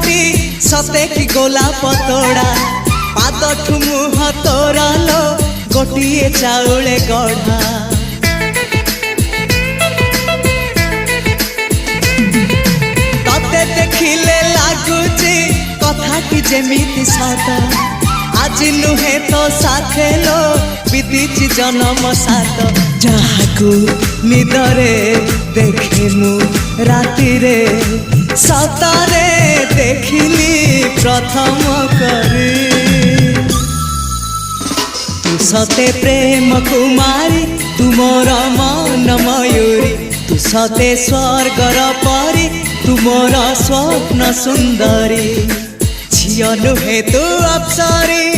मुहटी सते कि गोलाप तोड़ा पादठु मुह तोरा लो गोटिए चाउले गढ़ा तते देखिले लागुची कथाटी जेमिति सत आज नुहे तो साथे लो विदिची जन्म सात जहाकू निदरे देखे मु राति रे सतारे देखिली प्रथम करी तू सते प्रेम कुमारी तू मोर मन मयूरी तू सते स्वर्गर परी तू मोर स्वप्न सुंदरी झियो नुहे तू अप्सरी।